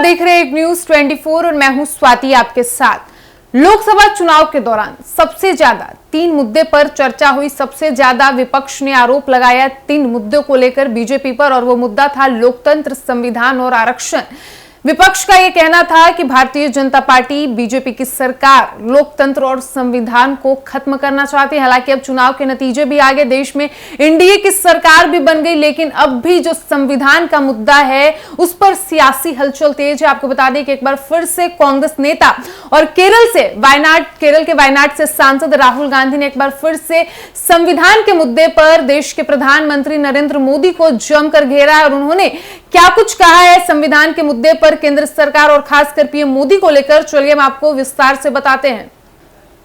देख रहे हैं एक न्यूज 24 और मैं हूं स्वाति आपके साथ। लोकसभा चुनाव के दौरान सबसे ज्यादा 3 मुद्दे पर चर्चा हुई। सबसे ज्यादा विपक्ष ने आरोप लगाया 3 मुद्दों को लेकर बीजेपी पर, और वो मुद्दा था लोकतंत्र, संविधान और आरक्षण। विपक्ष का यह कहना था कि भारतीय जनता पार्टी, बीजेपी की सरकार लोकतंत्र और संविधान को खत्म करना चाहती है। हालांकि अब चुनाव के नतीजे भी आ गए, देश में एनडीए की सरकार भी बन गई, लेकिन अब भी जो संविधान का मुद्दा है उस पर सियासी हलचल तेज है। आपको बता दें कि एक बार फिर से कांग्रेस नेता और केरल के वायनाड से सांसद राहुल गांधी ने एक बार फिर से संविधान के मुद्दे पर देश के प्रधानमंत्री नरेंद्र मोदी को जमकर घेरा है। और उन्होंने क्या कुछ कहा है संविधान के मुद्दे पर केंद्र सरकार और खासकर पीएम मोदी को लेकर, चलिए हम आपको विस्तार से बताते हैं।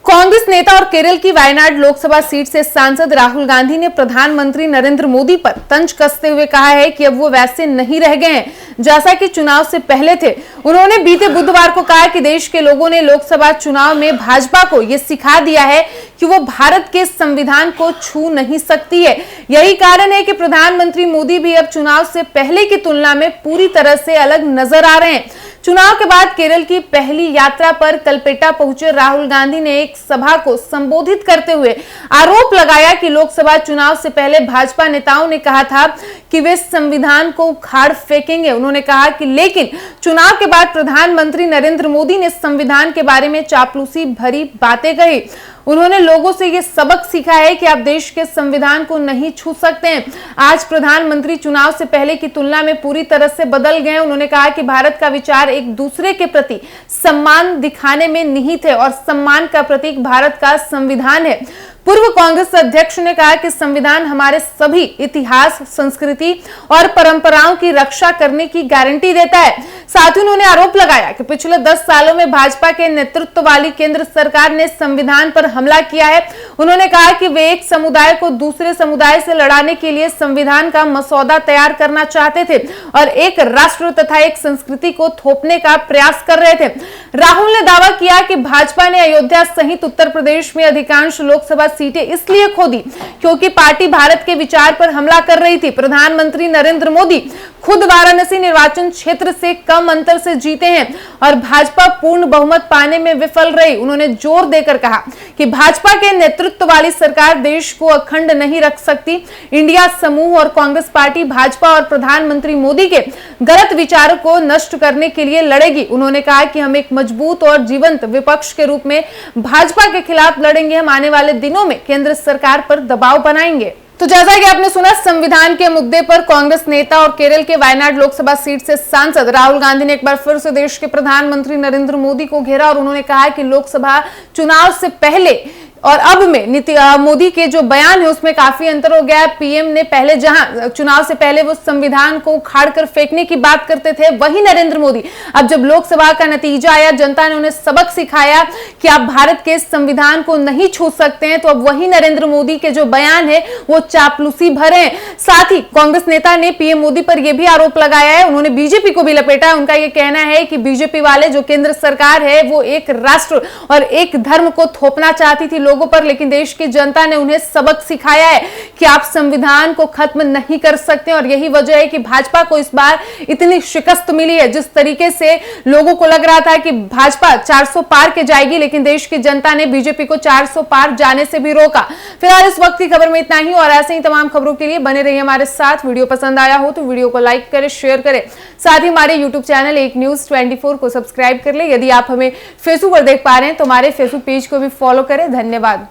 कांग्रेस नेता और केरल की वायनाड लोकसभा सीट से सांसद राहुल गांधी ने प्रधानमंत्री नरेंद्र मोदी पर तंज कसते हुए कहा है कि अब वो वैसे नहीं रह गए हैं जैसा कि चुनाव से पहले थे। उन्होंने बीते बुधवार को कहा कि देश के लोगों ने लोकसभा चुनाव में भाजपा को यह सिखा दिया है कि वो भारत के संविधान को छू नहीं सकती है। यही कारण है कि प्रधानमंत्री मोदी भी अब चुनाव से पहले की तुलना में पूरी तरह से अलग नजर आ रहे हैं। चुनाव के बाद केरल की पहली यात्रा पर कलपेटा पहुंचे राहुल गांधी ने एक सभा को संबोधित करते हुए आरोप लगाया कि लोकसभा चुनाव से पहले भाजपा नेताओं ने कहा था कि वे संविधान को उखाड़ फेंकेंगे। उन्होंने कहा कि लेकिन चुनाव के बाद प्रधानमंत्री नरेंद्र मोदी ने संविधान के बारे में चापलूसी भरी बातें कही। उन्होंने लोगों से यह सबक सीखा है कि आप देश के संविधान को नहीं छू सकते हैं। आज प्रधानमंत्री चुनाव से पहले की तुलना में पूरी तरह से बदल गए। उन्होंने कहा कि भारत का विचार एक दूसरे के प्रति सम्मान दिखाने में निहित है और सम्मान का प्रतीक भारत का संविधान है। पूर्व कांग्रेस अध्यक्ष ने कहा कि संविधान हमारे सभी इतिहास, संस्कृति और परंपराओं की रक्षा करने की गारंटी देता है। साथ ही उन्होंने आरोप लगाया कि पिछले 10 सालों में भाजपा के नेतृत्व वाली केंद्र सरकार ने संविधान पर हमला किया है। उन्होंने कहा कि वे एक समुदाय को दूसरे समुदाय से लड़ाने के लिए संविधान का मसौदा तैयार करना चाहते थे और एक राष्ट्र तथा एक संस्कृति को थोपने का प्रयास कर रहे थे। राहुल ने दावा किया कि भाजपा ने अयोध्या सहित उत्तर प्रदेश में अधिकांश लोकसभा सीटें इसलिए खो दी क्योंकि पार्टी भारत के विचार पर हमला कर रही थी। प्रधानमंत्री नरेंद्र मोदी खुद वाराणसी निर्वाचन क्षेत्र से कम अंतर से जीते हैं और भाजपा पूर्ण बहुमत पाने में विफल रही। उन्होंने जोर देकर कहा कि भाजपा के नेतृत्व वाली सरकार देश को अखंड नहीं रख सकती। इंडिया समूह और कांग्रेस पार्टी भाजपा और प्रधानमंत्री मोदी के गलत विचारों को नष्ट करने के लिए लड़ेगी। उन्होंने कहा कि हम एक मजबूत और जीवंत विपक्ष के रूप में भाजपा के खिलाफ लड़ेंगे। हम आने वाले दिनों में केंद्र सरकार पर दबाव बनाएंगे। तो जैसा कि आपने सुना, संविधान के मुद्दे पर कांग्रेस नेता और केरल के वायनाड लोकसभा सीट से सांसद राहुल गांधी ने एक बार फिर से देश के प्रधानमंत्री नरेंद्र मोदी को घेरा और उन्होंने कहा कि लोकसभा चुनाव से पहले और अब में मोदी के जो बयान है उसमें काफी अंतर हो गया है। पीएम ने पहले जहां चुनाव से पहले वो संविधान को उखाड़कर फेंकने की बात करते थे, वही नरेंद्र मोदी अब जब लोकसभा का नतीजा आया, जनता ने उन्हें सबक सिखाया कि आप भारत के संविधान को नहीं छू सकते हैं, तो अब वही नरेंद्र मोदी के जो बयान है वो चापलूसी भरे हैं। साथ ही कांग्रेस नेता ने पीएम मोदी पर यह भी आरोप लगाया है, उन्होंने बीजेपी को भी लपेटा है। उनका यह कहना है कि बीजेपी वाले जो केंद्र सरकार है वो एक राष्ट्र और एक धर्म को थोपना चाहती थी लोगों पर, लेकिन देश की जनता ने उन्हें सबक सिखाया है कि आप संविधान को खत्म नहीं कर सकते। और यही वजह है कि भाजपा को इस बार इतनी शिकस्त मिली है। जिस तरीके से लोगों को लग रहा था कि भाजपा 400 पार के जाएगी, लेकिन देश की जनता ने बीजेपी को 400 पार जाने से भी रोका। फिलहाल इस वक्त की खबर में इतना ही, और ऐसे ही तमाम खबरों के लिए बने रहिए हमारे साथ। वीडियो पसंद आया हो तो वीडियो को लाइक करें, शेयर करें, साथ ही हमारे यूट्यूब चैनल एक न्यूज 24 को सब्सक्राइब कर ले। यदि आप हमें फेसबुक पर देख पा रहे हैं तो हमारे फेसबुक पेज को भी फॉलो करें। धन्यवाद।